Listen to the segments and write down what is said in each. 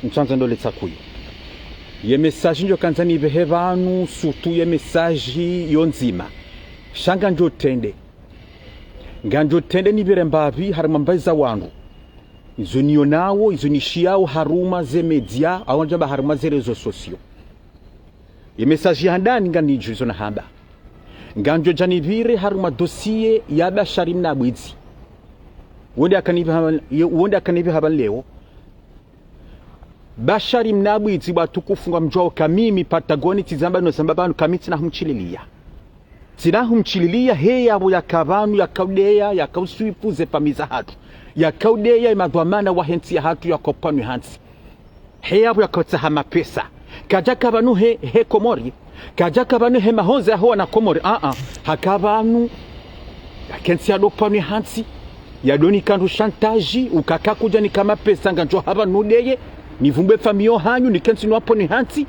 mchanza ndo letsakuyo ye message njo kanza ni behevanu surtout ye message yonzima shanga njo tende nganjo tende ni birembavi harima mbaiza wandu izo nionawo izo nishiao haruma ze media au njaba haruma ze rezo sosio ye message handani nganijo izo na hamba nganjo janivire haruma dossier ya Bashari Mnabwidzi wonde akanibi haban leo Bashari Mnabwidzi batukufunga mjwao kamimi Patagoni tizamba no sambabanu kamiti na humchililia zina humchililia he yabo ya kabanu ya kaudeya ya kauswipu ze pamiza hatu ya kaudeya imadwamana wa henti ya hatu ya kopanu hansi he yabo ya kautahama pesa kaja kabanu he Komori kaja kabanu he mahonze ya hoa na Komori hakabanu ya kenti ya dopanu hansi ya doni kandu shantaji ukakakuja ni kama pesa nganjo haba nudeye nivumbe famio hanyu ni kenti nuapo ni hansi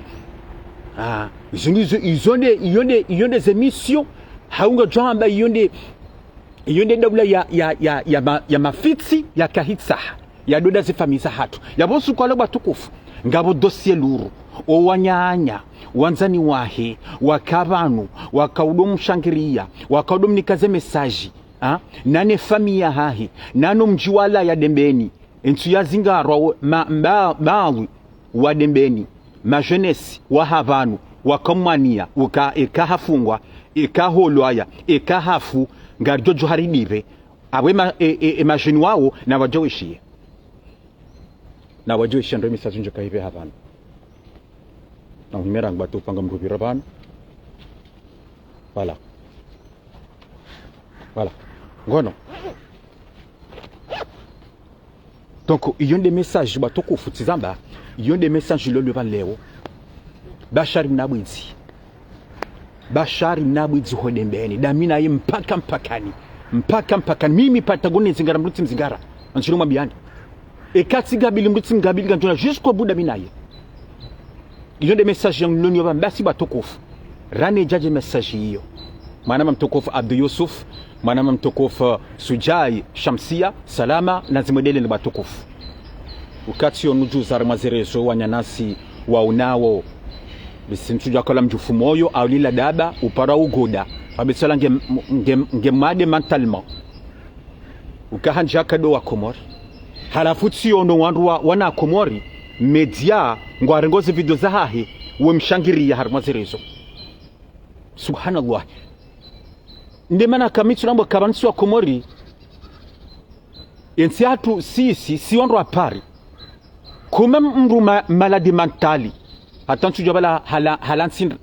iyonde ze misio haunga jamba iyonde daula ya mafitsi ya kahitsa ya doda ze famisa hatu ya bosu kwa loba tukufu ngabo dossier luru o wanyanya wanzani wahe wakabanu wakaudomu shangiria wakaudomu nikaze mesaji nane famia hahi nano mjiwala ya dembeni entu ya zingarwa baalu wa dembeni ma jeunesse wa havanu wakamwania ikahafungwa ikaholwaya ikahafu ngarjojo haridive awe ma jeune wao na wajoishie ndo message njo kahive havanu na humera ngbato panga mrubira bana voilà ngono donc il y a des messages batoko futizamba il y a des messages le ban leo Bashari Mnabwidzi hodembeni damina ye mpakani mimi Patagoni zingara mruti mzingara anchiro mabiani ekati gabili mruti ngabili gantona jusqu'au bout damina ye il y a des messages yang nonyo ban basi batoko rane jaje message hiyo manama mtukufu Abdu Yusuf manama mtukufu Sujai Shamsia Salama na zimodele ni batukufu ukati onuju zarmazerezo wanyanasi waunao bisintuja kala mjufu moyo au lila daba upara ugoda abisala ngemade mentalement ukahanja kado wa Komori halafu tiono wandu wana Komori media ngwarengoze video za hahi wemshangiria harmazerezo subhanallah ndemana kamitu nambo kabansu wa Komori yensi hatu si ondo apari kuma mru maladi mentali hatantu jabala halansin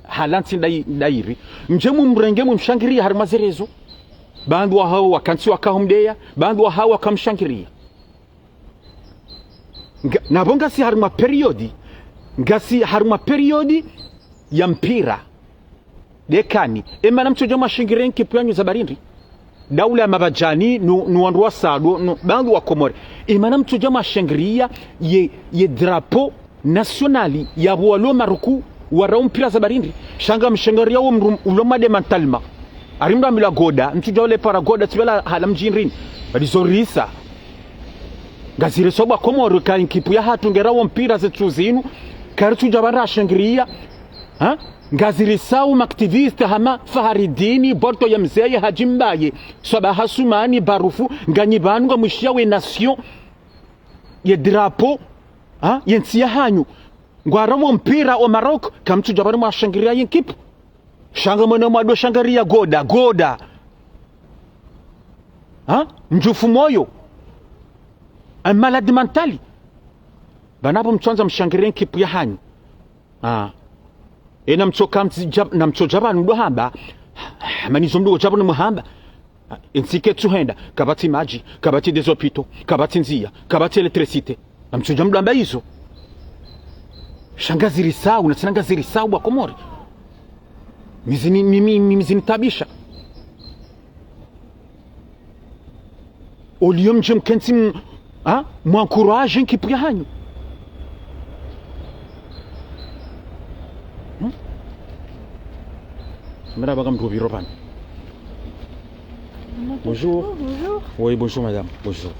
dairi mjemu mrengemu mshangiria harmazerezo bandu wa hao wakansi wakahumdeya bandu wa hao wakamshangiria nabonga si harma periodi ya mpira dekani emana mchoja mashingirenki pyanyu za barindi daula ya mabajani nuandu wa sado bandu wa Komori emana mchoja mashingiria ye drapo nationali ya walo maruku warao mpira za barindi shanga mshingiria ulomade mentalma arimda mila goda mchoja wale para goda tibela halamjinrini badizorisa ngazire soba Komori kankipu ya hatu ngerawo mpira zetuzinu karitu bara shingiria ngazirisau maktiviste hama Faharidini borto ya mzeye hajimbaye soba Sumani barufu nganyibandwa mwishiawe nation ye drapo yensi ya hanyu ngwarawo mpira o Maroc kamchuja bari mwashangiria yinkipu shanga mwana mwado shangaria goda mjufu moyo maladi mentali banapo mchonza mshangiria yinkipu ya hanyu ena mchoka na mchojaba ndo hamba manizo mdo jabo ni muhamba ensike tuhenda kabati maji kabati desopito kabati nzia kabati electricité na mchoja mdo amba hizo shangazi risau na shangazi risau wa Komori mizini tabisha olio mjem kensi mwancourage nkipu ya hanyu Madame Robiroban. Bonjour. Bonjour. Oui, bonjour madame. Bonjour.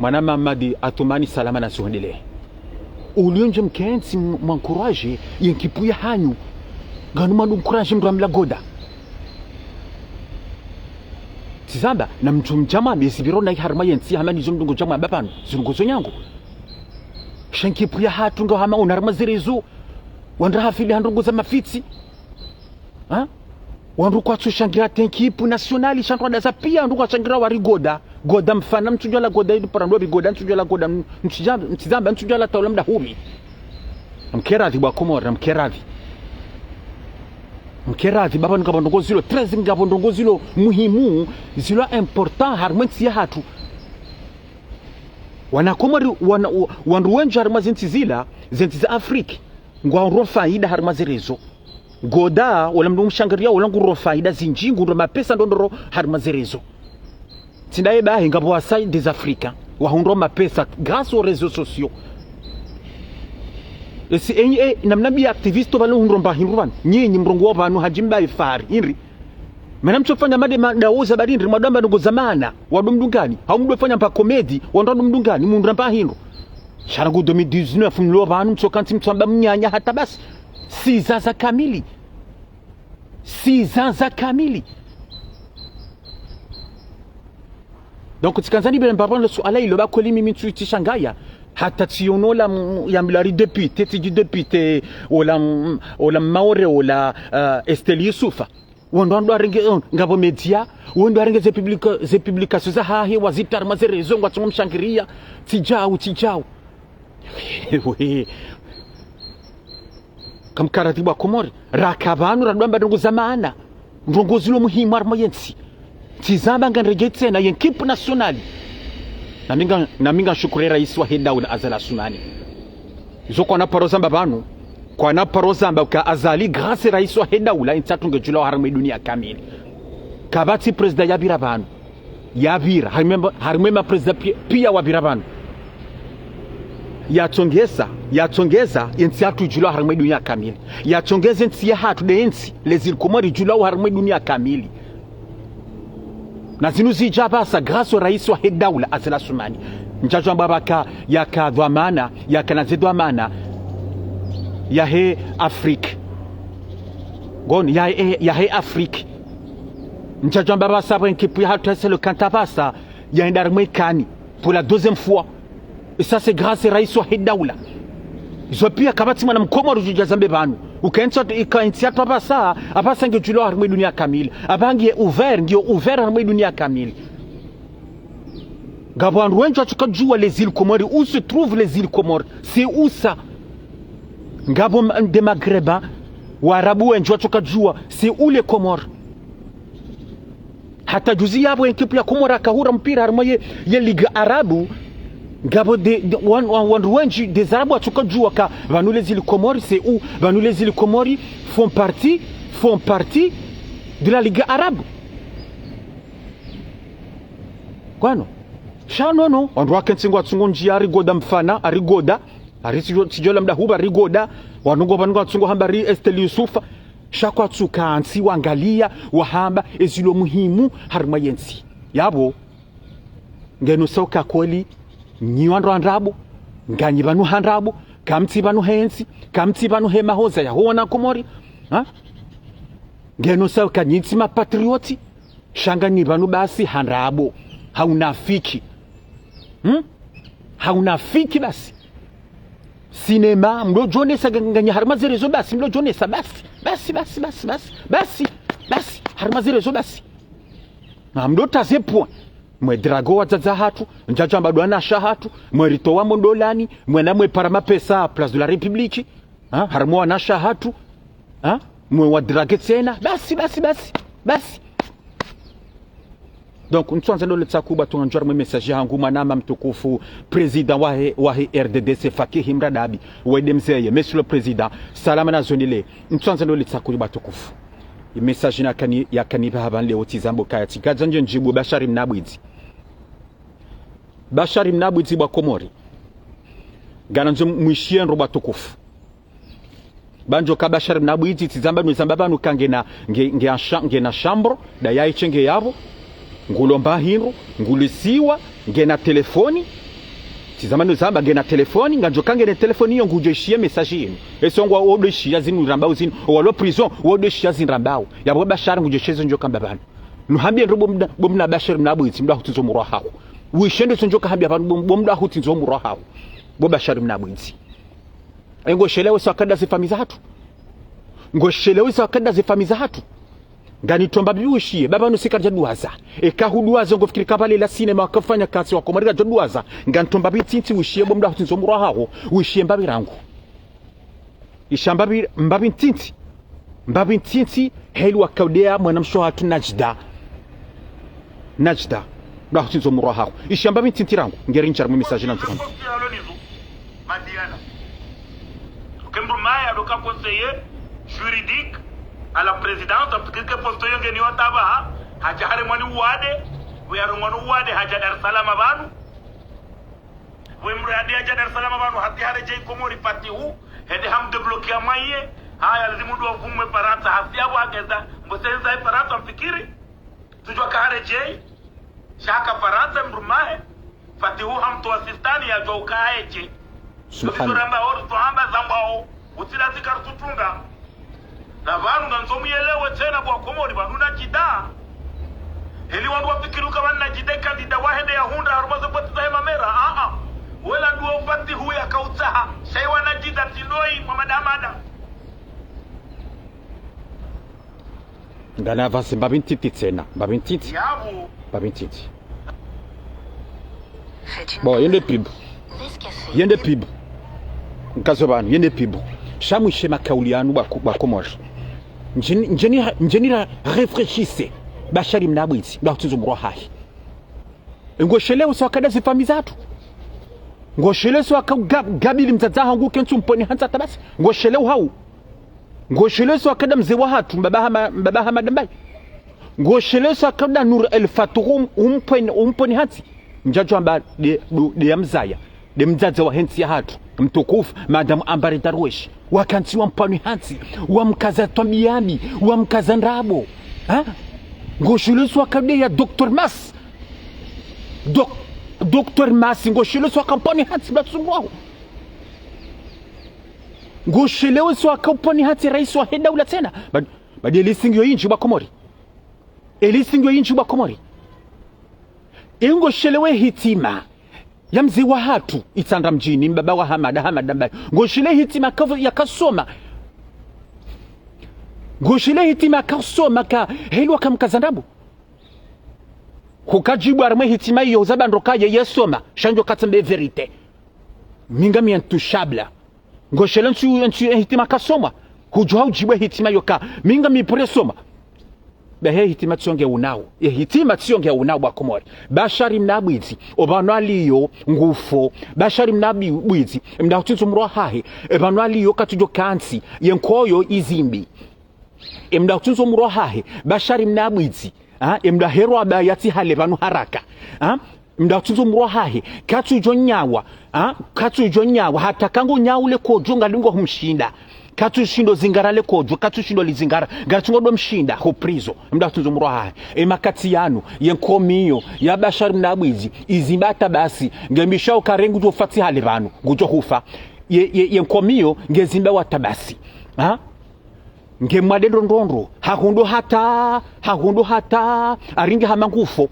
mwana Mamadi Atumani salama na suhendele ulionje mkenzi mwankuraje yenkipuya hanyu ganu manu mkuraje mramla goda tizamba na mchumjama besibiro na harma yensi hama nizo mdungu jama babanu zungu zonyango shankipuya hatu ngo hama unarma zirezo wandra hafili handungu za mafitsi ha wandu kwa tushangira tenkipu nationali shantu adaza pia ndu kwa changira wari goda mfana mtujwa la goda idu parando bigoda mtujwa la goda mtizamba mtujwa la tawla mda humi mkeradhi bwa Komora mkeradhi baba ngabondongo zilo 13 ngabondongo zilo muhimu zilo important harmenti ya hatu wana Komori wandu wenja harma zinti za Afrika ngwa ro faida harma zirezo goda wala mndu mshangaria wala nguro faida zinjingu ndo mapesa ndondoro harma zirezo tindaye bahe ngabo wasai des Africains wahundo mapesa grâce aux réseaux sociaux esi enye namnabi activiste balo hundo mbahinruban nyenyi mrongo wabanu hajimba ifari inri mana mchofanya made madaoza badindri madamba ndo zamana wadomdungani haumdofanya mpa comedy wandando mdungani mundu mpa hinro sharangu 2019 mlo banu mchokanti mtamba mnyanya hata basi sizaza kamili donc tikanzani bele mpapano suala ilo bakoli mimi tuitishangaya hata tionola ya milari député ola maore ola Esteli Yusufa wondo arenge ngabo media wondo arenge ze publications za hahi wazitar mazerezo ngwatsongo mshangiria tijau kamkarati bwa Komori rakabanu radwamba ndungu zamana ndungu zilo muhimu armo yensi tizamba nganregetse na yenkipu nationali na minga shukure rais wa Hedaula azala sunani izo kwa na parozamba banu kwa na parozamba ka azali grâce rais wa Hedaula intatunge jula harme dunia kamili kabati president yabira banu yabira harmema president pia wabira banu yatongeza yensi hatu jula harme dunia kamili yatongeza yensi ya hatu de yensi lezil Komori jula harme dunia kamili na zinuzi jabasa grâce au rais wa Hedaula azala sumani njajwa mbabaka yaka dhamana yaka nazidwamana ya he Afrique goni ya he Afrique njajwa mbabasa bwenkipu ya hatu le kantabasa ya indarmekani pour la deuxième fois et ça c'est grâce au rais wa Hedaula izo pia kabati mwana Mkomori jujazambe banu ukaentia tabasa abasa nge julo harmwe dunia kamili abangie ouvert harmwe dunia kamili gabwan wenja tukajua les îles Comores où se trouvent les îles Comores c'est où ça ngabo de Maghreba warabu wenja tukajua c'est où les Comores hata juzi yabo enkipu ya Komora kahura mpira harmwe ye liga arabu ngabo wandu wenji des arabes tukajua ka vanu les îles Comores c'est où vanu les îles Comores font partie de la Ligue arabe kwano shanono wandu wakensingwa tsungo njia arigoda mfana arigoda arisijola mda huba arigoda wanungo vanungo tsungo hambari Esteli Yusufa shakwa tsukansi wangalia wahamba ezilo muhimu harma yensi yabo ngeno soka kweli nyiwando andrabo nganyi banu handrabo kamtsi banu hensi kamtsi banu hema hoza ya huona Komori ha ngeno sawa kanyitsi mapatrioti shangani banu basi handrabo haunafiki haunafiki basi sinema mlo jonesa nganya harmazerezo basi mlo jonesa basi harmazerezo basi na mlo taze point mwe drago wazaza hatu njajamba dwana shahatu mwe ritowa mondolani mwe na mwe parama pesa place de la République harmo wanasha hatu mwe wadrage tena basi donc ntwanza ndo letsakuba tunanjwa mwe message yangu manama mtukufu president wa RDDC Fakihi Mradabi wede mzeye monsieur le président salama na zonile ntwanza ndo letsakuba tukufu message ya kaniba haban leo tizambo kaya tikaza njibu Bashari Mnabwidzi bwa Komori gananzo mwishien roba tukufu banjo ka Bashari Mnabwidzi tizamba nwezamba banu kangena ngena shambro da yaichenge yabo ngulomba hinro ngulisiwa ngena telefoni tizamano zamba gena telefoni nganjo kange ne telefoni yo nguje shie message yenu esongwa odo shia zinu rambao zinu walo prison odo shia zinu rambao yabo Bashar nguje shezo njoka mbabana nuhambia ndobo bomna Bashar mnabo itsimda hutinzo murwa hawo wishende sonjoka hambia abantu bomda hutinzo murwa hawo bo Bashar mnabo itsi ngo shelewe sakada zifamiza hatu ngo shelewe sakada zifamiza hatu ngani tomba biushie baba nusika jaduaza ekahuduaza ngo fikiri kabale la cinema akafanya kazi wako marika jaduaza ngani tomba bitinti ushie bomda hutinzo murwa hawo ushie mbabirangu ishamba mbabi ntinti heli wakaudea mwanamsho hatu Najda na hutinzo murwa hawo ishamba ntinti rangu ngeri nchara mu message na ntukambi Madiana Kembrumaya doka conseiller juridique à la présidence parce que posto yenge ni wataba haja hare mwani uwade weyaro mwani uwade haja Dar es Salaam banu wemradi haja Dar es Salaam banu hati hare jay komori pati hu hede ham débloquer amaye haya lazimu ndo vumwe parata hasi abo ageza mbosenza parata mfikiri tujua ka hare jay shaka parata mbrumaya pati hu ham to assistani ya jo kaeje subhanallah oro to hamba zambao utira zikartutunga na vanhu nganzomuelewe tena bwa komori vanhu na jida heli wandu wafikiruka vanna jida kandida wahende ya hunda harumazo botza mamera wela duo fati huya kautaha shaywa na jida tinoi mamadamada ngana vase babintiti tsena babintiti yabu babintiti bon yende pib nkazo banu yende pib shamwishe makaulianu bakomori njenira réfléchissez Bashar mnabo itsi ndakutinzo murwa hahi ngoshelewe swakada zifamiza hatu ngoshelewe swakagabili mzaza hangu kentu mponi hanza tabasi ngoshelewe hau ngoshelewe swakada mzee wa hatu mbabaha madambai ngoshelewe swakada Nur El Faturum umponi hanzi mjajo amba de mzaya de mzaza wa hensi ya hatu mtukufu Madam Ambari Darwish wakanti wa mpani hansi wa mkaza Tomiami wa mkaza Nrabo ngoshulesu wakade ya Dr. Mas Dr. Mas ngoshulesu wakampani hansi batsumbwaho ngoshulesu wakampani hansi rais wa heda ula tena badi elisingyo yinchi bakomori ngoshelewe hitima ya mzi wa hatu itanda mjini mbaba wa Hamada mbai ngoshile hitima yakasoma ngoshile hitima kasoma ka heli wakamkazandabu hukajibu armwe hitima iyo zabandoka yesoma shanjo katambe verite mingami intouchable ngoshile nchu hitima kasoma hujua ujibwe hitima yoka mingami presoma behe hitima tsonge unao hitima tsonge unao bakomori Bashar mnabwizi obanwaliyo ngufo Bashar mnabwizi mdakutinzo murwa hahi ebanwaliyo katujo kansi yenkoyo izimbi mdakutinzo murwa hahi Bashar mnabwizi mdahero abayati hale banu haraka mdakutinzo murwa hahi katujo nyawa hata kango nyaule kojonga lingo humshinda katushindo zingarale kojo katushindo lizingara gatungodwa mshinda ho prizo mdatunzo mroha makati yanu yenkomiyo ya Bashar mnabwizi izimbata basi ngembisha ukarengu jo fati hale banu gujo hufa yenkomiyo ngezimba watabasi ngemwadendo ndondo hahundo hata aringe hamangufo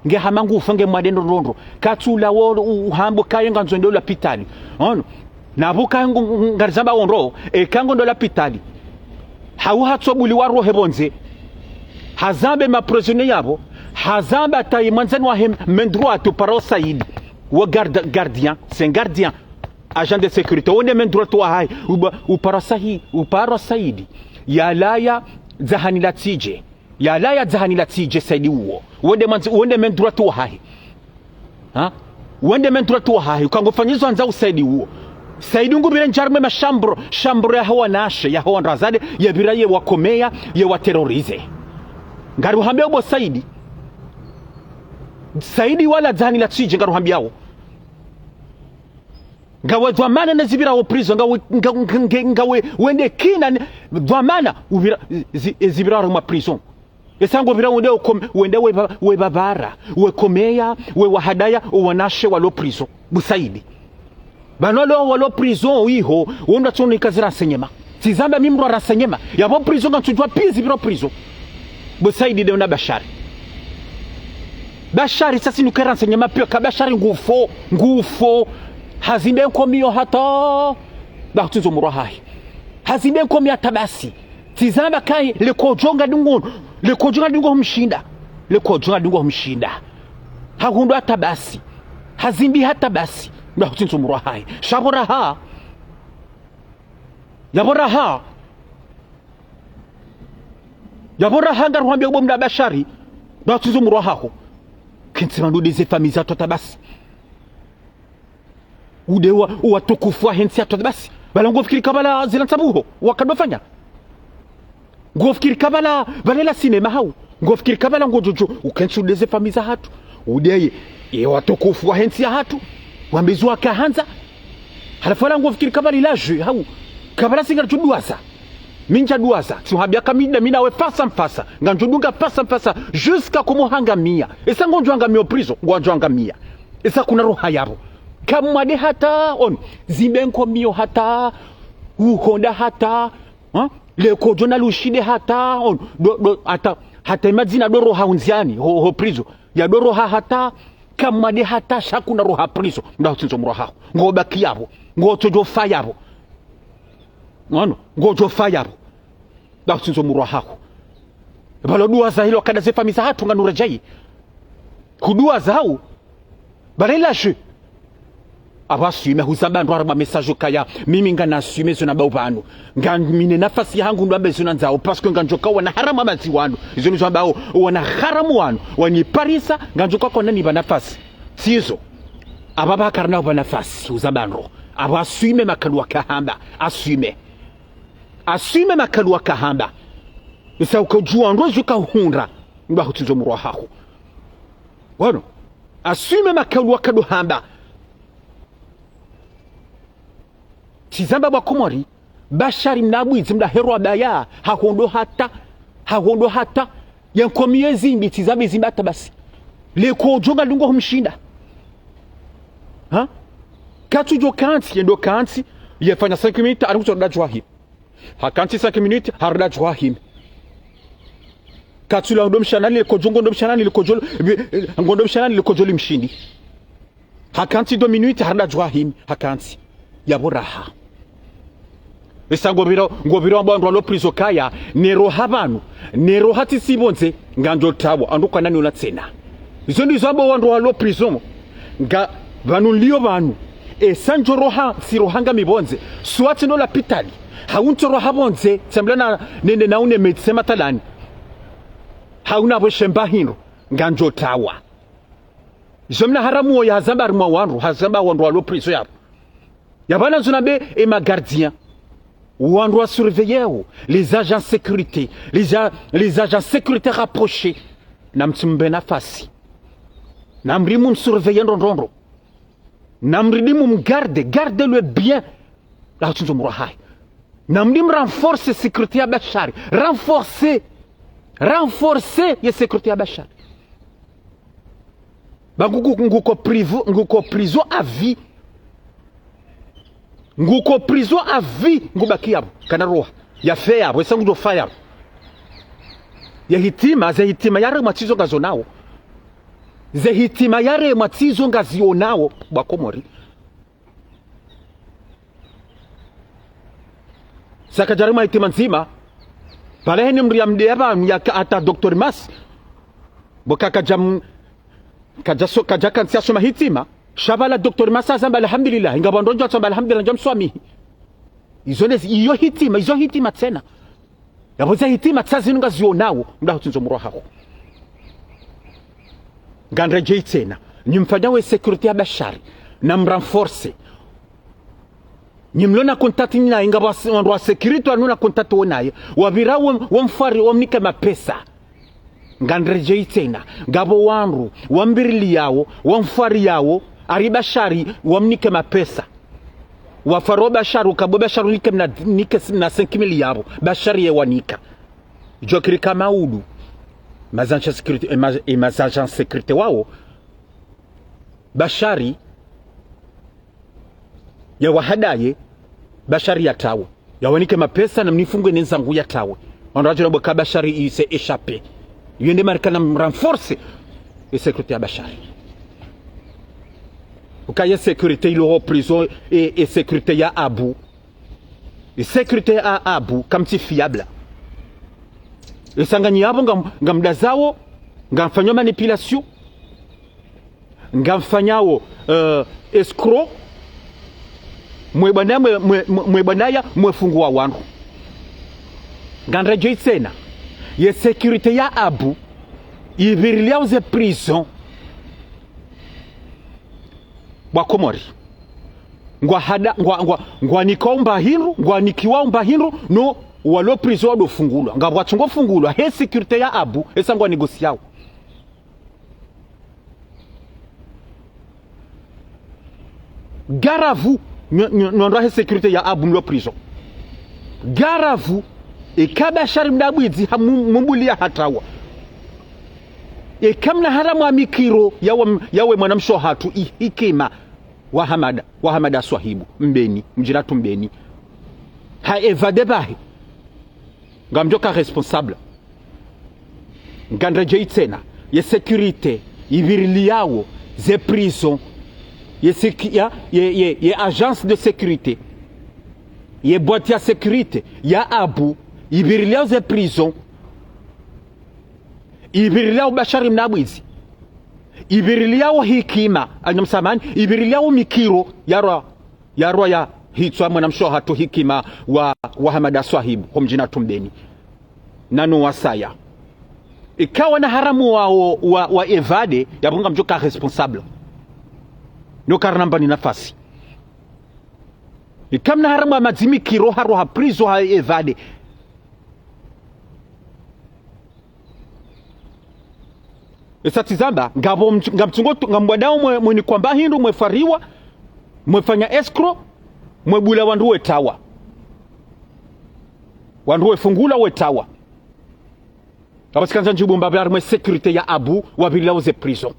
nge hamangufo ngemwadendo ndondo katula wo uhambo kayenga nzondo la pitali nabuka ngarizamba onro kango ndo la pitali hawu hatsobuli waro hebonze hazambe ma prisonnier yabo hazamba tay manzani wa main droite par Saïd wa gardien c'est gardien agent de sécurité on est main droite wa hai ou par Saïd ya laya zahani latije Saïd uo wonde main droite wa hai wonde main droite wa hai ukangofanyizwa nza Saïd uo Saïd ngubire njarme mashambro ya hawa nashe ya hawa nrazade ya biraye wakomea ya waterorize ngari uhambia ubo Saïd wala zani la tsije ngari uhambiao ngawe dwamana na zibira wa prison ngawe wende kina dwamana ubira zibira wa prison esango bira wende we babara we komea we wahadaya wanashe walo prison busaidi banolo walo prison iho wonda tsoni kazira senyema tizamba mimro arasenyema yabo prison ngantujwa pizi biro prison busaidi de na bashari sasa nukera senyema pia kabashari ngufo hazimbe nkomio hata bakutunzo murahai hazimbe nkomio hata basi tizamba kai le kojonga dungo mshinda hakundo hata basi hazimbi hata basi bakutunzo murahai shaboraha yaboraha ngarwambia bo mda bashari bakutunzo murahaho kintsima ndo des familles za tota basi udewa watukufu hensi atwa basi bala ngofikiri kabala zilantabuho wakadofanya ngofikiri kabala balela sinema hau ngofikiri kabala ngojojo ukenshi des familles za hatu udeye watukufu hensi ya hatu wambezwa kahanza halafala ngofikiri kabala ilaje hau kabala singa juduasa minja duasa tuhabia kamida mina we fasa nganjudunga fasa jusqu'à kumuhangamia esa ngonjwangamia prison ngonjwangamia esa kuna roha yabo kamwade hata on zibenko mio hata uhonda hata le kojona lushide hata on hata imagine do roha unziani ho prison ya do roha hata kamwade hata shakuna roha prison ndautsinzo mroha ngobaki yabo ngotojo fayabo ngojo fayabo bakutunzo murahako balodua za hilo kada zefa misa hatu nganurajai kudua zao balela je abasume huzamba ndo arba message kaya mimi ngana sume zona baubanu ngamine nafasi yangu ndo ambe zona nzao parce que nganjoka wana harama mazi wanu izo nizo ambao wana haramu wanu wani parisa nganjoka kwa nani banafasi sizo ababa karna banafasi uzambandro abasume makalwa kahamba asume makalwa kahamba isa ukajua ndozo kahunda ndo hutunzo murahaho wano asume makalwa kaduhamba tizamba bakomori bashari mnabwizi mda hero abaya hahondo hata yankomie zimbi tizambe zimbata basi leko jonga lungo humshinda katujo kanti yendo kanti yefanya 5 minutes arikutoda jwahi hakanti 5 minutes harda jwahi katula ndo mshanani leko jongo ndo mshanani leko jolo ngondo mshanani leko joli mshindi hakanti 2 minutes harda jwahi hakanti yaboraha esa ngobiro ambao ndo prison kaya nero habanu nero hati sibonze nganjo tabo anduka nani unatsena izo ndizo ambao ndo walo prison nga vanu lio vanu esanjo roha sirohanga mibonze swati ndo la pitali haunto roha bonze semblana nende naune medisema talani hauna boshemba hino nganjo tawa jomna haramu ya zambar mwa wanru hazamba wandu walo prison yabo yabana zunabe et ma gardien ou on doit surveiller les agents sécurité les agents sécurité rapprochés namtsumbe nafasi namrimu surveiller ndondro namrimu garde le bien la tunzo murahai namrimu renforcer sécurité ya bashari renforcer ya sécurité ya bashari nguko prison à vie nguko prison à vie ngubaki yabo kana roha ya fe yabo esangu do fire ya hitima yare matizo ngazonao hitima yare matizo ngazionao bakomori saka jarima hitima nzima pale ni mriam deba ya ata Dr. Mas bokaka jam kajaka nsiasho mahitima shabala Dr. Masa zamba alhamdulillah ingabandonjo zamba alhamdulillah njamswami iyo hitima tena yaboza hitima tsazinunga zionao mdaho tunzo mrohaho ngandreje tena nyimfanya we security ya bashari na mrenforce nyimlona kontati na ingaba wa security anuna kontati wonaye wabira wamfari wamnika mapesa ngandreje tena ngabo wanru wambirili yawo wamfari yawo aribashari wamnike mapesa wafaro bashari ukabo bashari nike na 5 milioni yabo bashari yewanika jokiri kama udu mazancha security mazancha security wao Bashari ya wahadaye Bashari ya tawe ya wanike mapesa na mnifungwe nenzangu ya tawe onraje no boka Bashari ise échappé yende marikana renforcer et sécurité ya Bashari ukaya sécurité ilo prison et sécurité ya Abu et sécurité ya Abu kamti fiable esangani yabo ngamda zawo ngamfanywa manipulation ngamfanyao escroc mwebwanaya mwefungua wandu nganrejo itsena ye sécurité ya Abu ibirilia uze prison bwa Komori ngwa nikaomba hinru ngwa nikiwaomba hinru no walo prison do fungulwa ngabwa chungo fungulwa he sécurité ya Abu esangwa negociao gare à vous n'ondra he sécurité ya Abu mlo prison gare à vous e kabashari mdabwizi hamumbulia hatawa e kamna haramu amikiro yawe mwanamsho hatu hikima wa Hamada Swahibu mbeni mjiratu mbeni ha evade bahi ngamjoka responsable ngandreje itena ye sécurité ibiriliawo ze prison ye agence de sécurité ye boîte ya sécurité ya Abu ibiriliawo ze prison ibiriliawo Bashari mnabwizi ibiriliawo hikima anyamsamani ibiriliawo mikiro yarwa ya hitswa mwanamsho hatu hikima wa Hamada Swahibu kumjina tumbeni nanu wasaya ikawa na haramu wa evade yabunga mjoka responsable no karnamba ni nafasi ikamna haramu wa mazimi kiro haro ha prizo ha evade esatizamba ngamtungo ngambwadao mweni kwamba hindu mwefariwa mwefanya escrow mwebula wandu wetawa wandu wefungula wetawa abasikanza njibu mbablar mwe sécurité ya Abu wabila uze prison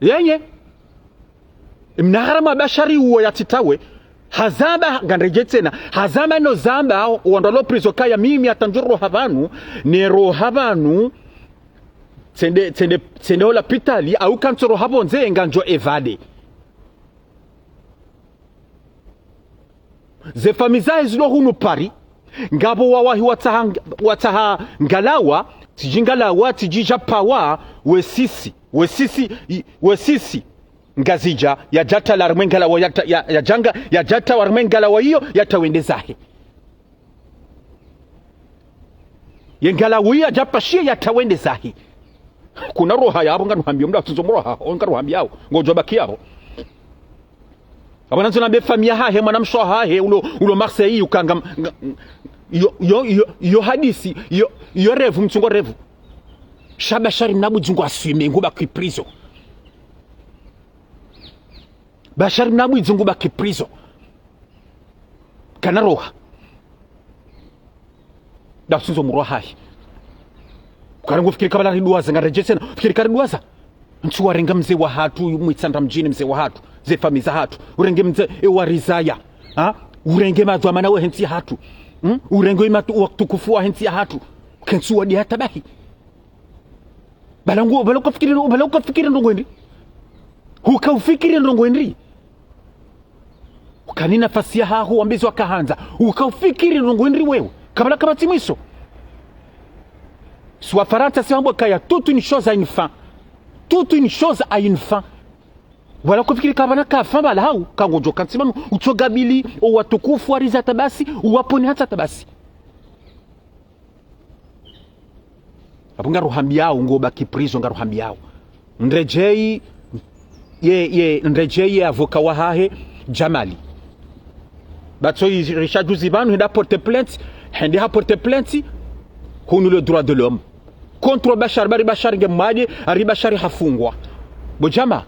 yenye mnaharama Bashari uwa yatitawe hazamba ganrejetena hazamba no zamba wandalo prison kaya mimi atanjuro habanu nero habanu tsende hola pitali au kansoro habonze nganjo evade ze famiza ezilo hunu pari ngabo wawahi wataha ngalawa tijingalawa tijija pawa wesisi ngazija ya jata la rmengalawa ya janga ya jata wa rmengalawa hiyo yatawendezahe yengalawa ya japashia yatawendezahe kuna roha yabo ngaruhambye mda tuzomroha ngaruhambyao ngojobaki yabo abana nzona be famia hahe mwanamsho hahe ulo Marseille ukanga yo hadisi yo revu mtungo revu Bashari mnabujungu asime nguba ki prison Bashari mnabujungu ba ki prison kana roha da tuzo mroha hahe karangu fikiri kabla riduaza ngarejesena fikiri kariduaza nchuwa renga mzee wa hatu mwitsanda mjini mzee wa hatu ze famiza hatu urenge mzee wa rizaya urenge madwa mana we hensi hatu urenge imatu waktukufu wa hensi hatu kensuwa di hata bahi balangu baloka fikiri ndongwendi ukaufikiri ndongwendi ukani nafasi ya hahu wambizi wakahanza ukaufikiri ndongwendi wewe kabla kabatimiso soit Faransa c'est un bon cas, toute une chose a une fin. Toute une chose a une fin. Voilà ko fikiri kabana ka fin bala hau kangojo kansimanu utogabili o watukufu wariza tabasi uwaponi hata tabasi. Abunga ruhambiao ngoba ki prison ngaruhambiao. Ndrejei ndrejei avoka wa hahe Jamali. Batso Richard Juzibanu henda porter plainte, henda porter plainte hunu le droit de l'homme. Contre Bashar ngemade ari Bashari hafungwa. Bojama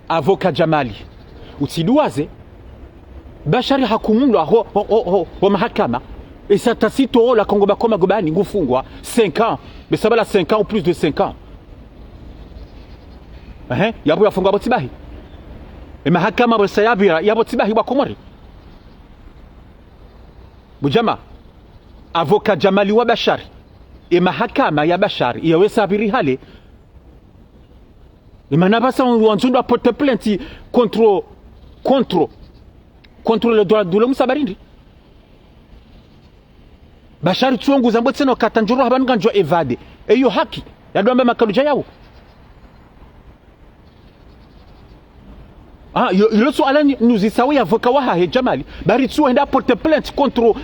avoka Jamali utsiduaze Bashari hakumulwa ho mahakama et ça tacito la Congo bakoma gobani ngufungwa 5 ans mais ça va la 5 ans ou plus de 5 ans yabo yafungwa botibahi e mahakama bosayabira yabo tibahi wa Komori bujama avocat Jamali wa Bashari e mahakama ya Bashari yawesa abiri hale e manabasa wanzundu aporte plainte contre le droit de l'homme sabarindi Bashari tuonguza mbotseno katanjuro habanganjwa evade eyo haki yadomba makaluja yawo le so ala nous isawi avocat wa he Jamali bari tu enda porter plainte contre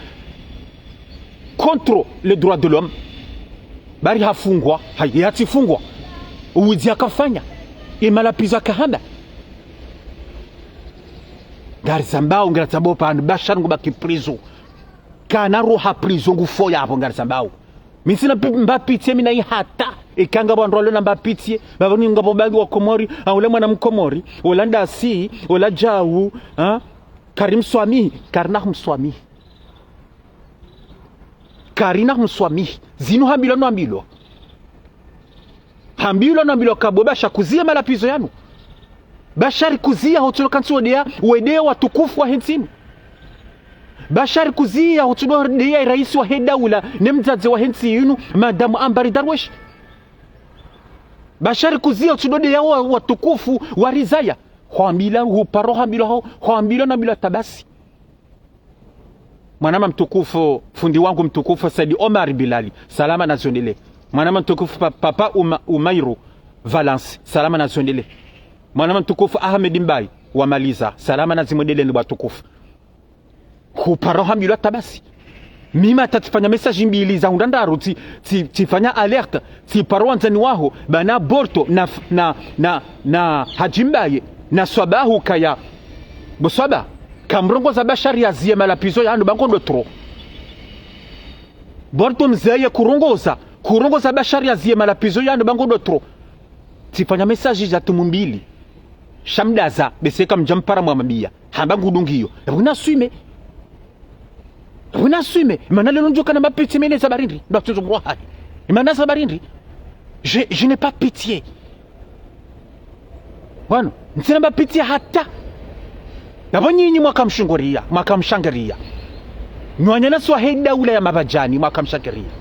les droits de l'homme bari hafungwa hayatifungwa uwezi akafanya imalapiza kahanda gari sambao ngara sambao pa Bashar ngubaki prison kana roha prison ngufoya hapo ngara sambao misina mbapitie mina hata ikanga bandrolo na mbapitie baboni ngabo bagi wa Komori ule mwana mkomori Olanda si ola jawu Karim Swami Karna Mswami Karina Mswami zinu hambilo no hambilo kabo basha kuzia malapizo yanu Bashari kuzia hotulo kansuodea wedea watukufu wa hensinu Bashari kuzia hotulo dea rais wa hedaula nemzaze wa hensi yunu madamu Ambari Darwesh Bashari kuzia hotulo dea watukufu wa rizaya huambila huparo huambila na bila tabasi mwanama mtukufu fundi wangu mtukufu Saidi Omar Bilali salama na zondele mwanama mtukufu papa Umairu Valence salama na zondele mwanama mtukufu Ahmed Mbai wa Maliza salama na zimodele ni watukufu huparo hambila tabasi mima tatifanya message mbili za undandaru tifanya alert ti parwanzani waho bana borto na hajimbaye na swabahu kaya boswaba kamrongo za Bashari ya zie malapizo ya bangondo tro borto mzeye kurongo za Bashari ya zie malapizo ya bangondo tro tifanya message za tumumbili shamdaza beseka mjampara mwamabia hamba ngudungiyo Wina suime manale lonjoka na mapiti mene sabarindri ndo tuzungwa hai imana sabarindri je n'ai pas pitié bwana ntsina mapiti hata yabonyinyi mwakamshangaria nwanya na swa heda ula ya mabajani mwakamshangaria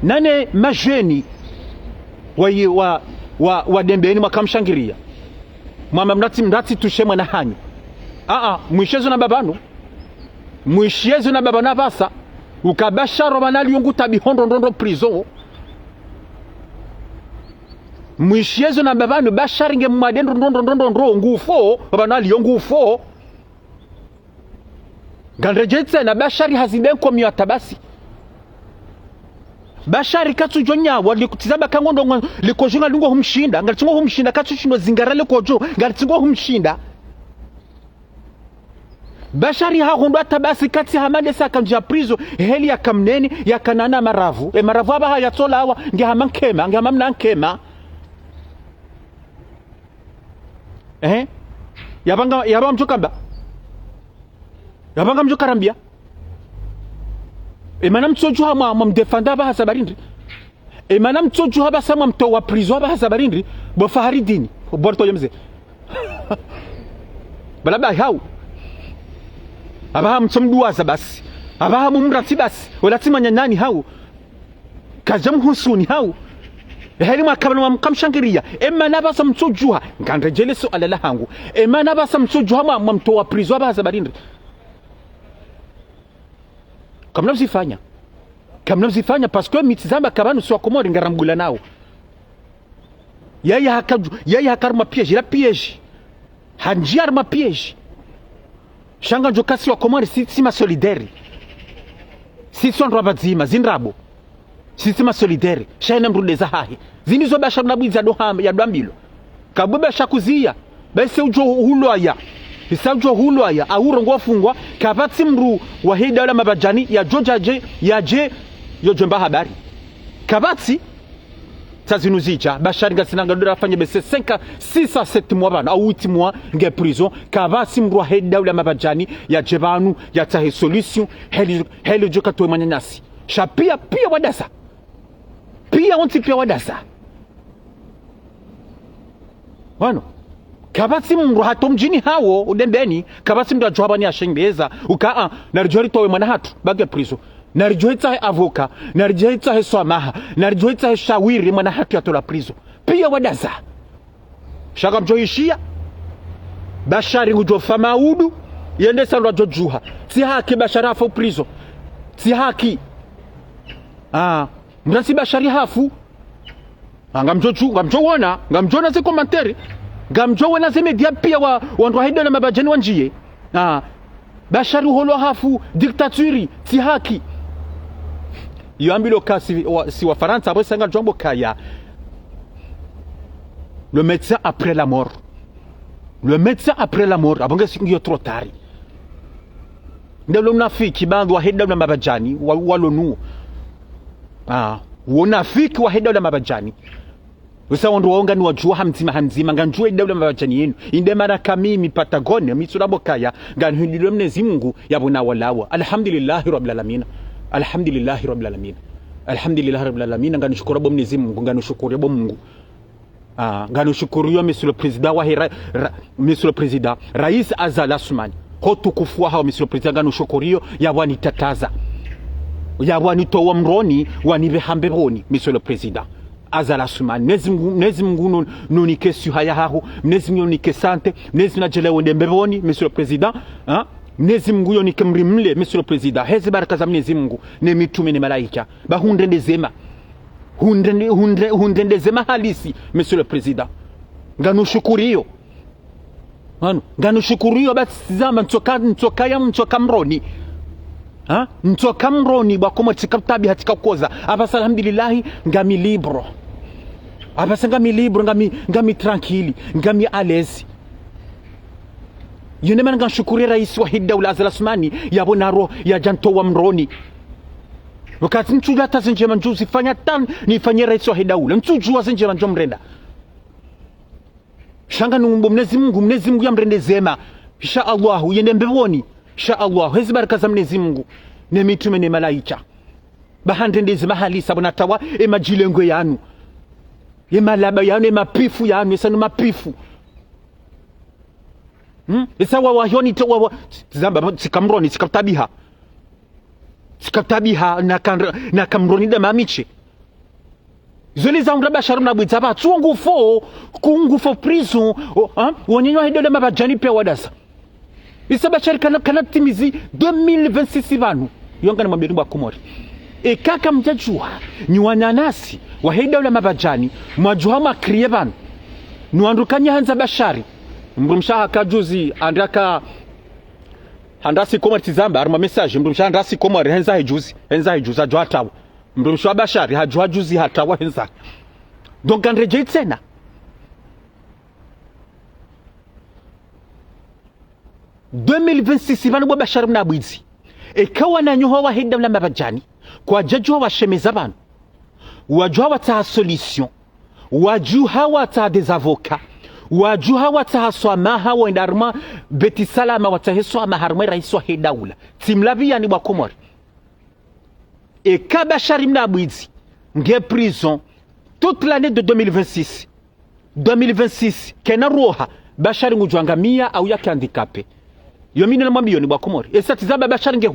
nane majeni wa dembeni mwakamshangaria mama mrati tushemwa na hanyu mwishezo na babanu mwishiyezo na baba na basa ukabasharo banali yungu tabihondo ndondo prison mwishiyezo na baba no basharinge mwadendo ndondo ngufo baba nali yungu ufo gandrejetse na bashari haziben kwa miya tabasi Bashari katsu jonya wali kutizaba kangondo likojunga lungo humshinda ngalitungo humshinda katsu chino zingarale kojo ngalitungo humshinda Bashari hakondo atabasi kati hamade sakamjia prizo heli ya kamneni ya kanana maravu maravu aba hayatola hawa nge hamamna nkema yabanga mchokamba yabanga mchokarambia mana mchojuha mdefanda ba hasabarindri mana mchojuha ba sama mtowa prizo ba hasabarindri bo fahari dini borto yemze balaba hau abaha mchomduaza basi abaha mumrati basi walatimanya nani hau kajam husuni hau heli makabana mkamshangiria nabasa mchojuha ngandrejele so alala hangu nabasa mchojuha mtowa prizo ba hasabarindri Comme nous y fanya parce que mitizamba kabanu swa Komori ngaramgula nao yaya hakarma piège la piège hanjiar ma piège shanga jokasi wa Komori si ma solidaire si son rabazima zinrabo si ma solidaire shaina mrudeza hahi zinizo basha nabwiza dohamba ya dambilo kabube shakuzia bese ujo huloya Isaujo hulo aya aurongo wafungwa kapati mru wa hida wala mabajani ya jojaje ya je yojomba habari kapati tazunuzija bashari ngasinanga dora fanye bese 5 6 à 7 mois bana au 8 mois nge prison kabasi mrwa heda ula mabajani ya jebanu ya tahe solution heli joka to manyanyasi shapia pia wadasa pia onti pia wadasa wano kabasi mrwa hato mjini hawo udembeni kabasi mrwa johaba ashengeza uka narijori towe mwana hatu bage prison narijoita avoka narijoita swamaha narijoita shawiri mwana hatu ya tola prison pia wadaza shaka mjoishia bashari ngujofa maudu yende salwa jojuha si haki bashari hafu prison si haki mrasi bashari hafu ngamjona ze komentari ngamjona ze media pia wandu haida na mabajani wanjie bashari holo hafu diktaturi si haki yambilo kasi si wa Faransa après sanga jombo kaya le médecin après la mort abonge singiyo trop tard ndelo mnafiki bandu wa heda na mabajani walonu wonafiki wa heda na mabajani usa wandu waonga ni wajua hamzima nganjua heda na mabajani yenu inde mara kamimi Patagonia mitsurabo kaya nganhindilo Mwenyezi Mungu yabona walawa alhamdulillah rabbil alamin nganishukuru bo Mwenyezi Mungu nganishukuru bo Mungu nganishukuru monsieur le président monsieur le président Rais Azali Assoumani hotukufu hao monsieur le président nganishukuru yabwani tataza yabwani to wamroni wanibe hambeboni monsieur le président Azali Assoumani Mwenyezi Mungu nunike suhaya hahu Mwenyezi Mungu nunike sante Mwenyezi najele wende mbeboni monsieur le président Mwenyezi Mungu yo nikemrimle monsieur le président hezi baraka za Mwenyezi Mungu ne mitume ne malaika bahundende zema hundende zema halisi monsieur le président nganushukuriyo basi zama ntoka mroni ntoka mroni bakoma tikatabi hatika koza abasa alhamdulillah ngami libro abasa ngami libro ngami tranquille ngami à l'aise yene man nganshukuri rais wa Daula Azali Assoumani yabona ro ya janto wa mroni wakati ntuja tazinje manjuzi fanya tan nifanye rais wa Daula ntujua zinje manjo mrenda shanga numbo Mwenyezi Mungu ya mrende zema insha Allah yende mbeboni insha Allah hezi baraka za Mwenyezi Mungu ne mitume ne malaika bahandende zema halisa bona tawa emajilengo yanu yemalaba yanu emapifu yanu esanu mapifu isa wawahoni to zamba sikamroni sikatabiha na kamroni da mamiche zoli za undaba sharum na bwitaba kungufo prison wonyenyo hidole mabajani pia wadasa isa bashari kana timizi 2026 banu yonga na mabiri ba Komori kaka mjajua ni wananasi wa hidole mabajani mwajuha makriye banu nuandukanya hanza bashari mrumshaha kajuzi andasi Komori tizamba arma message mrumshaha andasi Komori henza juzi ajwa hatawa mrumshaha bashari hajwa juzi hatawa henza donc andreje tena banu bo bashari mnabwizi ekawa na nyoho wa heda na mabajani kwa jajwa wa shemeza banu wajwa wa solution wajua wa des avocats wajuha watahaswa maha wendarma beti salama wataheswa maharma rais wa Daula timlavi yani wa Komori kabashari mnabwizi nge prison toute l'année de 2026 kena roha bashari ngujwangamia au yake handicapé yomine na mamilioni wa Komori esatizaba bashari nge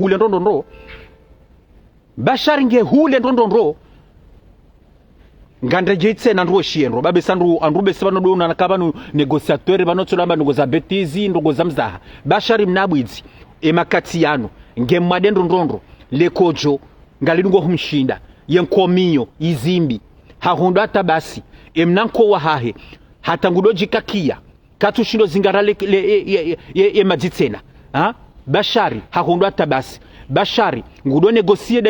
hule ndondondro ngande jitse na ndro shienro babe sanru andrube sebano do na kabanu negociateur bano tsolamba ngoza betizi ngoza mzaha bashari mnabwizi emakati yano ngemwadendo ndondro lekojo ngalidungo humshinda yenkomiyo izimbi hahondo hata basi emnanko wa hahe hata ngudoji kakia katushindo zingarale emajitsena bashari hahondo hata basi bashari ngudo negocie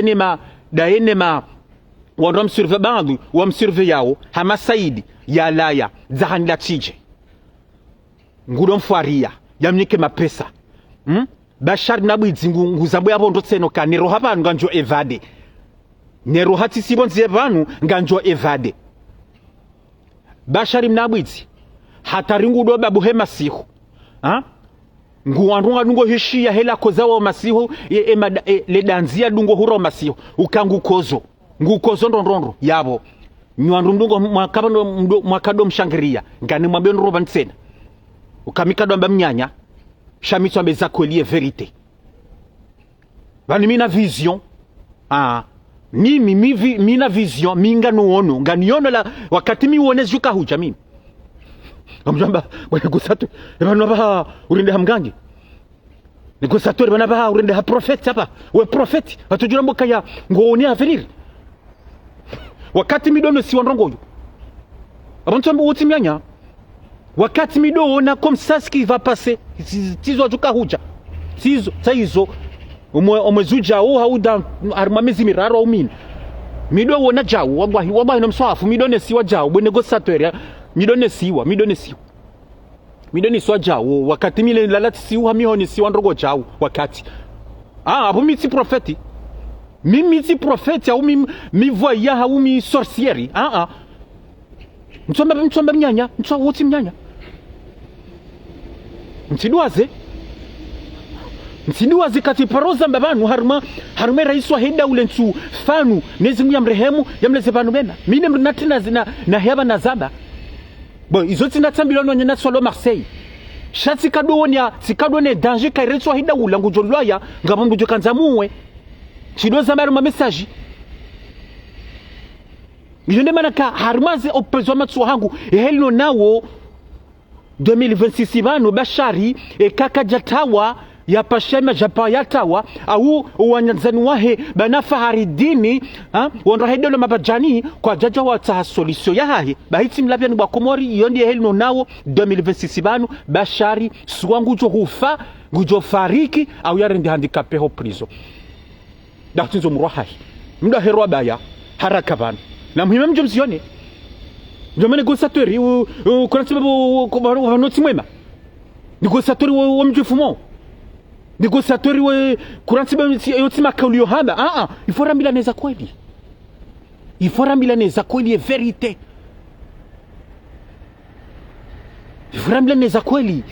daenema wanda msurve bandu wa msurve yao hama saidi ya laya zahani la tije ngudo mfuaria ya mnike mapesa bashari nabwizi nguzambo yabo ndo tseno ka nero hapa nganjo evade nero hati sibonzi evanu nganjo evade Bashari Mnabwidzi hataringu do babu he masihu ha nguandunga dungo hishia hela kozawa masihu le danzia dungo huro masihu ukangu kozo ngukozo ndondondo yabo nyandundungo mwakado mshangiria ngani mwambie nroba nsena ukamikado amba mnyanya shamitso ambeza kolie verite bani mina vision mina vision minga nuono nganiono la wakati mi uonezi juka huja mimi amjamba bwana gusatu ebana ba urinde hamgangi ni gusatu ebana ba urinde ha prophet hapa we prophet atujura mboka ya ngoone avenir wakati midono si wandongo huyo abantu ambo utimyanya wakati midono comme ça ce qui va passer tizo juka huja tizo saizo umwezuja au hauda armamezi miraro au mini mido wona jawo wabahi nomswafu midone siwa jawo bwe negosateur midone siwa jawo wakati mile lalati siwa mihoni siwa ndrogo jawo wakati abo miti profeti miti profeti au mi voya au mi sorcieri mtsomba mnyanya mtswa wuti mnyanya mtidwaze nsidiwazi kati paroza mbabanu haruma rais wa heda ule nsu fanu nezi ya mrehemu ya mleze banu bena mine mnatina zina na heba na zaba bo izoti natambilano nyana swalo Marseille shatsi kadonya sikadone danger kai rais wa heda ula ngujolwaya ngabambu jokanza muwe chidoza maru ma message yonde manaka harmaze opezwa matsu hangu helno nawo 2026 banu bashari kaka jatawa ya pashema japa yatawa au wanyanzani wahe banafahari dini wandrahedelo mabajani kwa jaja wa taha solution ya hahe bahiti mlapia ni wakomori yondi helino nawo 2026 banu bashari suwangu jo hufa gujo fariki au yarendi handikape ho prizo datinzo mrohahi mda herwa baya haraka banu na muhime mjo mzione njomene gosatori kuna tibabu wanoti mwema ni gosatori wa mjufumo négociateur we kurantiba yotima kaulio haba il faut rambila neza kweli et vérité il faut rambila neza kweli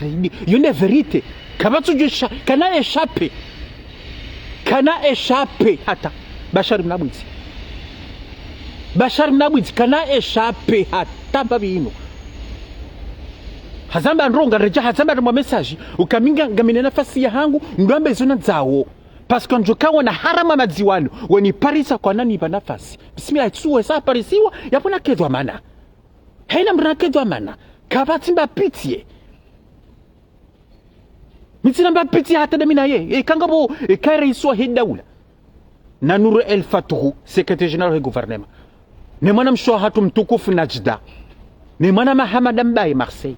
yone vérité kabatu jesha kana échappé hata Bashari Mnabwidzi kana échappé hata babino hazamba ndronga reja hazamba mwa message ukaminga ngamine nafasi ya hangu ndwambe zona zawo parce que njokawa na harama madziwano weni parisa kwa nani ba nafasi bismillah tsuwe sa parisiwa yapona kedwa mana hena mrana kedwa mana kabati mba pitie mitina mba pitie hata damina ye kangabo kaire iswa hedaula na Nuru El Fatou secrétaire général du gouvernement ne mwana mshwa hatu mtukufu Najda ne mwana Mahamad Mbaye Marseille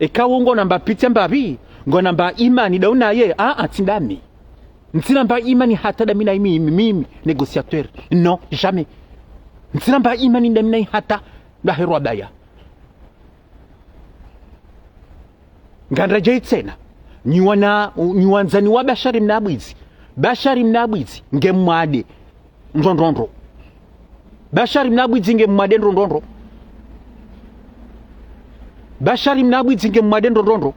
ekawongo namba pitia mbabi ngo namba imani dauna ye atindami ntina mba imani hata damina mimi négociateur non jamais ntina mba imani damina hata ndaherwa baya ngandra jaitsena niwanzani wa Bashari Mnabwidzi ngemwade ndondondro Bashari Mnabwidzi ngemwade ndondondro Bashari Mnabwidzi ngemwade ndondondro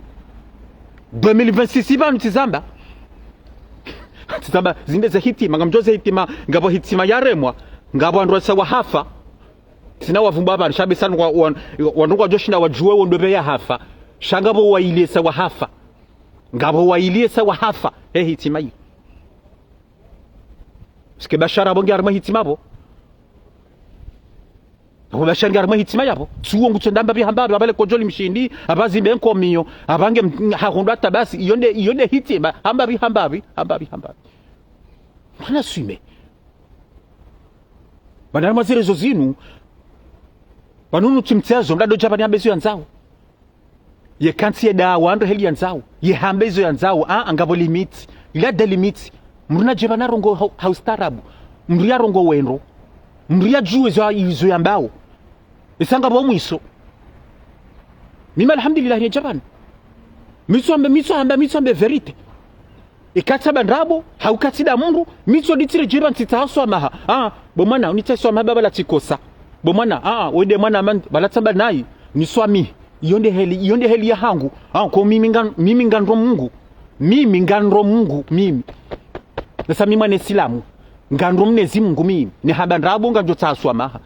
2026 banu tizamba zinde za hitima ngamjoze hitima ngabo hitima yaremwa ngabo androsa wa hafa sina wavumba banu shabe sana wanduko joshinda wajuwe wondobe ya hafa shangabo wailesa wa hafa ngabo wailesa wa hafa hitima yi ske Bashara bonge arma hitima bo Bashari arma hitima yabo tuwo ngutondamba bihambaba abale kojoli mshindi abazi benko miyo abange hakondo atabasi iyonde hitima hambabi mana suime bana mazire zozinu banunu timtsezo ndado jabani ambezo yanzao ye kanti da wando heli yanzao ye hambezo yanzao angabo limit ila de limit mruna jebana rongo haustarabu mria rongo wendo mria juwe zo yambao isanga bo mwiso mima alhamdulillah ni jaban mitso ambe verite ikataba ndabo haukatida mungu mitso ditire jiban titaso amaha bo mwana uniteswa mababa la tikosa bo mwana wede mwana man balatsamba nayi ni swami yonde heli ya hangu ko mimi ngandro Mungu mimi nasa mimi mwana Islamu ngandro Mwenyezi Mungu mimi ni haba ndabo nganjo tsaswa maha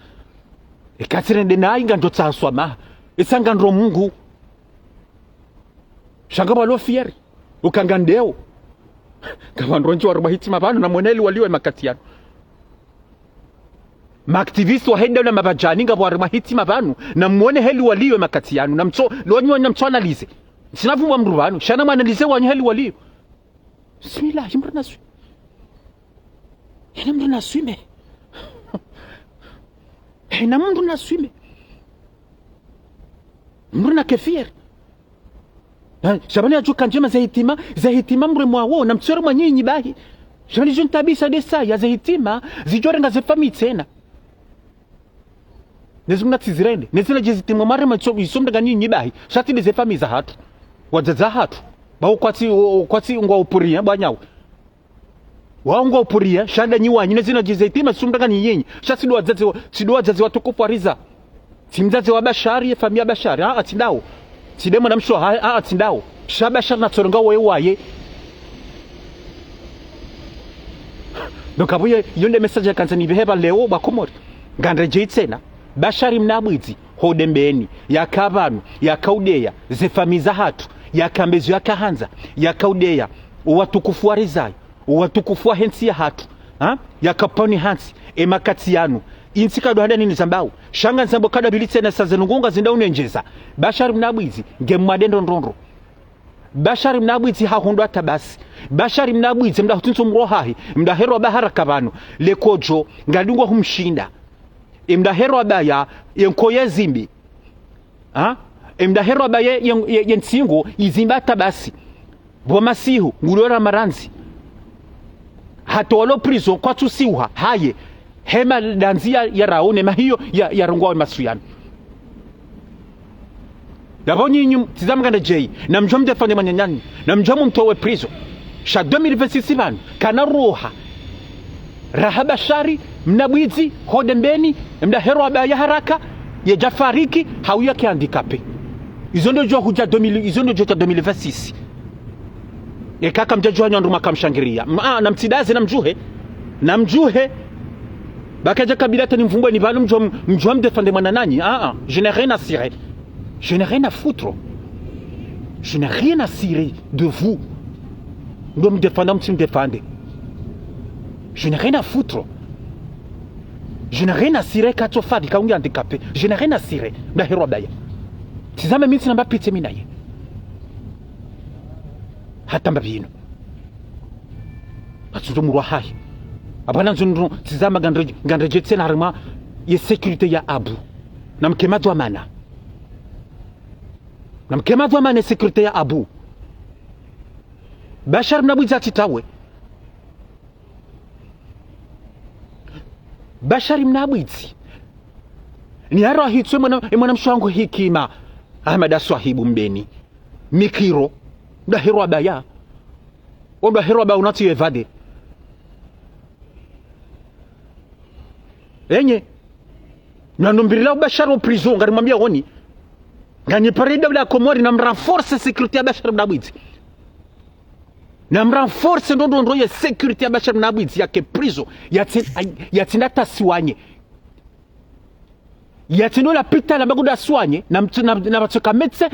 ekatsirende nayi nganjo tsaswa maha isangandro Mungu shanga balo fieri ukangandeo kama ndonjo wa hitima bano na mweneli waliwe makatiano maaktivisti wa henda na mabajani nga bwa hitima bano na mwone heli waliwe makatiano na mto analize sinavu mrubano shana manalize wanyo heli waliwe bismillah imrana swi ina mrana swime ina mrana swime mrana kefir shabani ajuka njema za hitima mre mwawo na mtsoro mwanyinyi bahi shabani juntabisa desa ya za hitima zijore nga zefami tena nezumna tizirende nezina jezitima mare macho isomda ganyinyi bahi shati de zefami za hatu wazaza hatu ba ukwati ngwa upuria banyawo waongwa upuria shada nyiwanyi nezina jezitima sumda ganyinyi shati do wazazi watukufu ariza timzazi wa bashari famia bashari atindao tidemo namsho atindao shabashar na tsoronga waye donc abuye yonde message kanzani beheba leo bakomori ngandreje tsena bashari mnabwizi hodembeni yakabanu yakaudeya zefamiza hatu yakambezo yakahanza yakaudeya watukufu warizai watukufu hensi ya hatu yakaponi hansi emakati yanu insika dohada nini zambao shanga nzambo kada bilitsena sazenungunga zinda unenjeza bashari mnabwizi ngemwadendo ndondro bashari mnabwizi hahondo atabasi bashari mnabwizi mda hutunso mrohahi mda hero baharaka banu lekojo ngadungwa humshinda mda hero abaya yenkoye zimbi mda hero abaya yensingo izimba atabasi bomasihu ngulora maranzi hatolo prison kwa tusiuha haye hema danzia ya raone mahiyo ya rungwa masuyano dabonyi nyum tizamganda jei na mjom defande manyanyani na mjom mtowe prison sha 2026 banu kana roha rahaba shari mnabwizi hodembeni mda hero abaya haraka ya jafariki hauya ke handicapé izondo jo huja 2000 izondo jo 2026 kaka mjajo wanyandu makamshangiria na mtidaze na mjuhe bakaja kabila tani mvumbwe ni balu mjom defande mwana nani je n'ai rien à cirer je n'ai rien à foutre je n'ai rien à cirer de vous ndo mdefanda mtimdefande je n'ai rien à foutre je n'ai rien à cirer kato fadi kaungi handicapé je n'ai rien à cirer nda hero baya tizame mimi namba pite mimi naye hata mbabino atsundo murwa hai abana nzundu tizama gandreje tsena harima ye sécurité ya abu na mkemadwa mana sécurité ya abu bashar mnabwiza titawe bashari mnabwizi ni haro hitwe mwana mshwangu hikima Ahmad Swahibu mbeni mikiro nda hero abaya ondo hero abaya unati evade enye nanombirila bashar au prison ngari mwambia woni ngani parida la Komori na mrenforce sécurité ya bashar mnabwizi na mrenforce ndo ya sécurité ya bashar mnabwizi yake prison yatinda tasiwanye yatino la pita la baguda soigne na batsoka médecin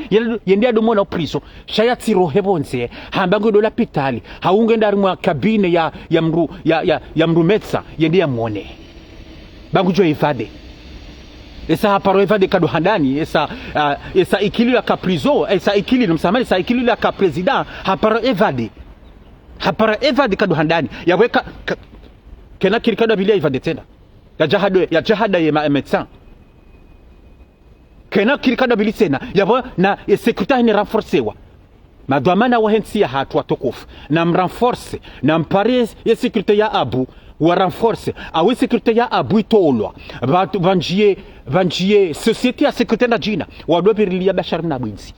yende adomo na prison shaya tiro hebonze hambago do la pitali haungenda rimwa kabine ya mru médecin yende ya muone bangu jo evade esa haparo evade kado handani esa ikili la ka prison esa ikili no msamani esa ikili la ka president haparo evade kado handani yaweka kena kirikado bilia evade tena ya jahada ya médecin kena kirikado bilisena yabo na sécurité ni renforcewa madwamana wa hensi ya hatu watukufu na mrenforce na mpare ya sécurité ya abu wa renforce awi sécurité ya abu itolwa banjie société ya sécurité na jina wadobirilia bashar na bwinzi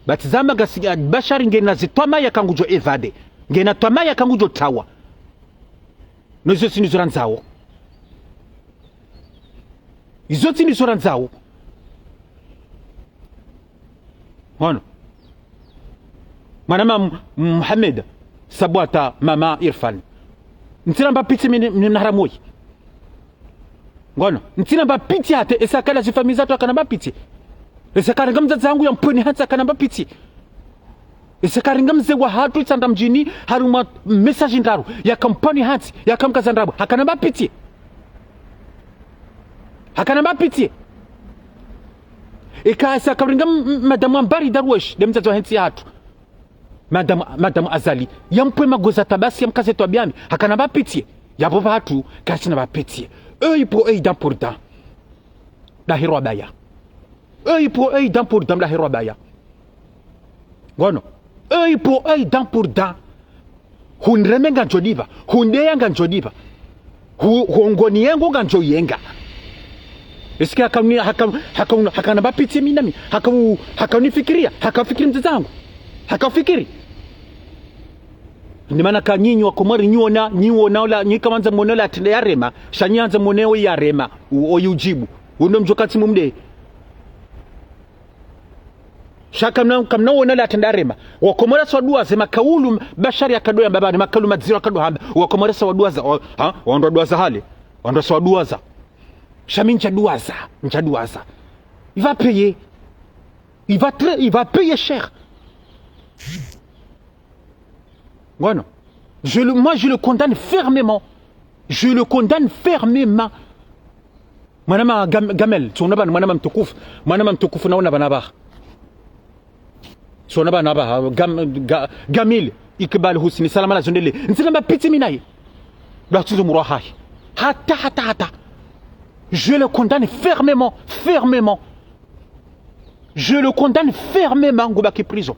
batizama gasiga bashar ngena zitwama ya kangujo evade ngena twama ya kangujo tawa nozo sinizoranzao izoti ni sura nzao wana mwanama Muhammad sabwata mama Irfan ntina mbapiti mnharamoi ngono ntina mbapiti hate esakala zifamiza to akana mbapiti esakala ngamza zangu ya mponi hata akana mbapiti esakala ngamze wa hatu itsanda mjini haruma message ndaru ya kampani hati ya kamkaza ndabu akana mbapiti ikasa kabringa madamu ambari darwesh demzazo hensi hatu madamu azali yampwe magoza tabasi yamkaze to biami hakana bapitie yabo batu kasina bapitie eux pour eux dans pour dans la hero baya eux pour eux dans pour dans la hero baya ngono eux pour eux dans pour dans hunremenga njodiba hundeanga njodiba hongoni yangu nganjo yenga Isikia hakana bapitie minami hakanifikiria hakafikiri mtazangu hakafikiri ndi maana ka nyinyi wa Komori nyuona ola nyikamanza monela atende yarema shanyanza moneo yarema oyujibu uno mjokati mumde shaka kamna wonela atende yarema wa Komori swadua zema kaulu bashari akadoya babani makalu madziro akadohamba wa Komori swadua za wando dua za hali wando swadua za Chamincha douaza. Il va payer. Il va payer cher. Voilà. Moi, je le condamne fermement. Mwanama Gamel, sonaba mwanama mtukufu naona banaba. Sonaba naba Gamil Ikbal Husni salama la zondele. Nzilamba piti minaye. Batuzo murahai. Hata. Je le condamne fermement. Je le condamne fermement ngubaki prison.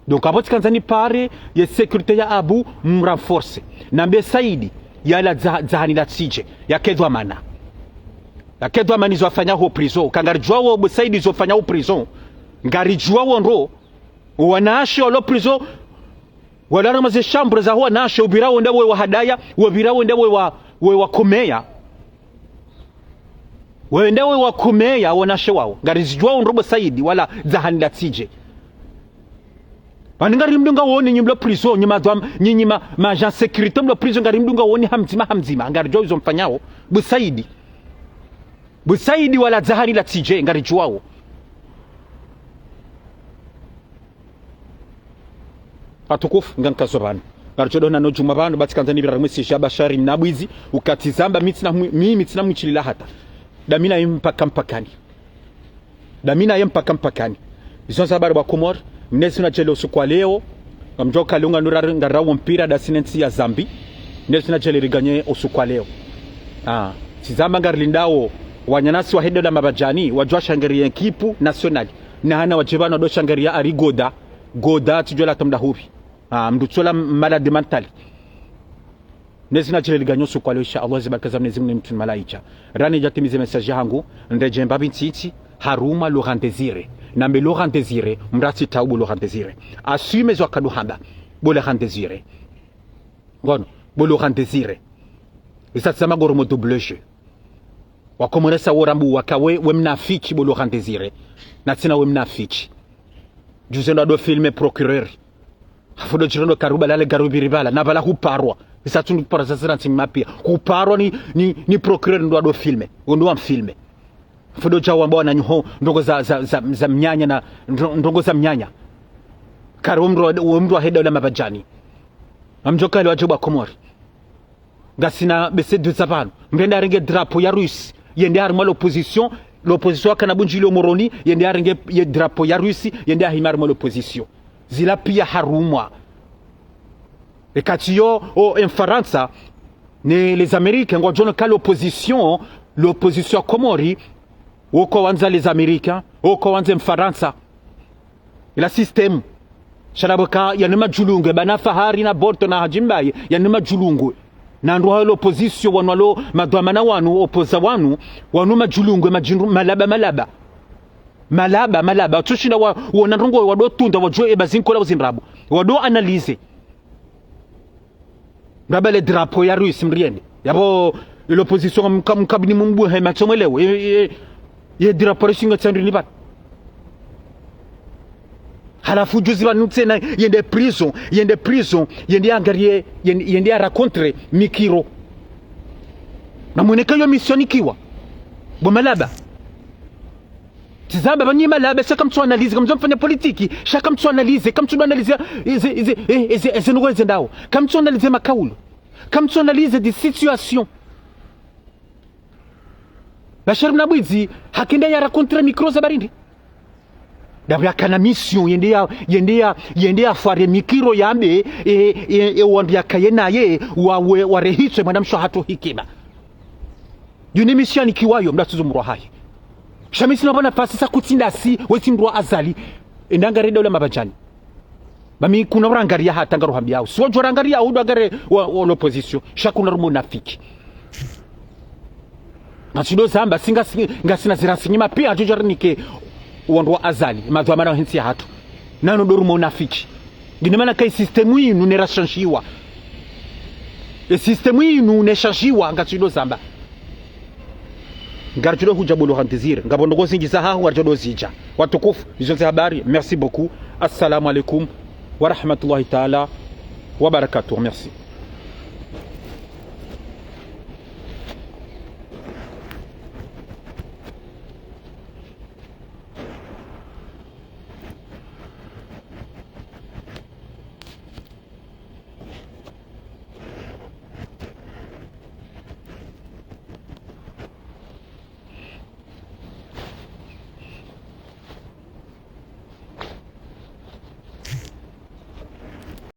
Donc aboti kanzani pare ya sécurité ya Abu mrenforce. Nambe Saidi ya la zahani la tsije ya kedwa mana. Ya kedwa mani zofanya ho prison. Kangarijwa wo Abu Saidi zofanya ho prison. Ngarijwa wo ndo wanaashi lo prison. Wala ramaze chambre za ho naashi ubirawo ndawe wa hadaya, ubirawo ndawe wa komeya. Wendewe wa kumeya wanashe wao ngarizijwa nrobo Saidi wala zahanda tije baningari mdunga woni nyimlo prison nyima ma agent sécurité mlo prison ngari mdunga woni hamzima ngarijwa izo mfanyao bu Saidi wala zahari la tije ngarijwao atukufu ngankazo bana ngarijwa na nojuma bana batikanzani biramwisi jabashari mnabwizi ukatizamba mitsina mwichilila hata damina yempaka mpakani izo sababu wa Komor mnesi na jelo sukwa leo ngamjoka lunga nuranga rawo mpira da sinensi ya Zambi mnesi na jelo riganye usukwa leo tizamba ngarlindao wanyanasi wa hedo da mabajani wajwa shangari ya kipu national na hana wajibano do shangari ya arigoda tijola tamda hubi mduchola malade mentali Nezina jile liganyosu kwa leo insha Allah zibarakaza Mwenyezi Mungu mtu malaika. Rani jatimize message yangu ndeje mbabi ntiti haruma Laurent Désiré. Nambe Laurent Désiré mrati taubu Laurent Désiré. Assume zo kaduhamba bo Laurent Désiré. Ngono bo Laurent Désiré. Isatsama goromo double jeu. Wakomoresa worambu wakawe wemnafiki bo Laurent Désiré. Natina wemnafiki. Juzendo do filme procureur. Afodo jirondo karuba lale garubiribala nabala huparwa. Isa tundu para sasa mapia kuparwa ni procureur ndo ado filme ndo am filme fodo cha wamba na nyo ndongo za mnyanya na ndongo za mnyanya karomro heda la mabajani amjoka ile wajoba Komori ngasina bese de zapano mbenda renge drapeau ya Russie yende arma l'opposition kana bunjilo moroni yende renge ye drapeau ya Russie yende arma l'opposition zila pia harumwa Ekatio en Faransa ni les Américains ngojona ka l'opposition Komori uko wanza les Américains uko wanza Mfaransa ila system sharaboka yanima julungu bana fahari na borto na hajimbaye yanima julungu na ndo l'opposition wanalo madwamana wanu opoza wanu majulungu majindu malaba tushina wona ndongo wado tunda wajwe ebazinkola uzinrabu wado analyse Ngabele drapeau ya Russie mriende. Yabo l'opposition mkabini mumbu he machomelewe ye dira parishinga tsandri ni bat halafu juzi banu tena yende prison yende angarie yende raconter mikiro na mweneka yo mission ikiwa bomalaba tizamba banyi malaba shaka mtu analyze kama mfanya politiki shaka mtu analyze kama mtu analyze izi ngweze ndao kama mtu analyze makaulo kama mtu analyze des situations Bashar Mnabwizi hakenda ya raconter micro za barindi dabya kana mission yende ya fare mikiro yambe wambia kayena ye warehitwe mwanamsho hato hikima yune mission ikiwayo mdatuzumurwa hayi shamisi nabona fasi sa kutinda si wetindwa azali endanga reda ule mabajani bami kuna urangaria hata ngaro hambia au sio jorangaria au dagare wa l'opposition shakuna rumo nafiki Machido zamba ngasina zirasinyima pia ajojarnike wandwa azali madwa mana hinsi hatu nano dorumo unafiki ngine maana kai systemu inu nerashanshiwa systemu inu neshanshiwa ngachido zamba ngarjudo hujabulu hantizire ngabondo gosingiza hahu warjodo zija watukufu hizo habari merci beaucoup assalamu alaikum wa rahmatullahi ta'ala wa barakatuh merci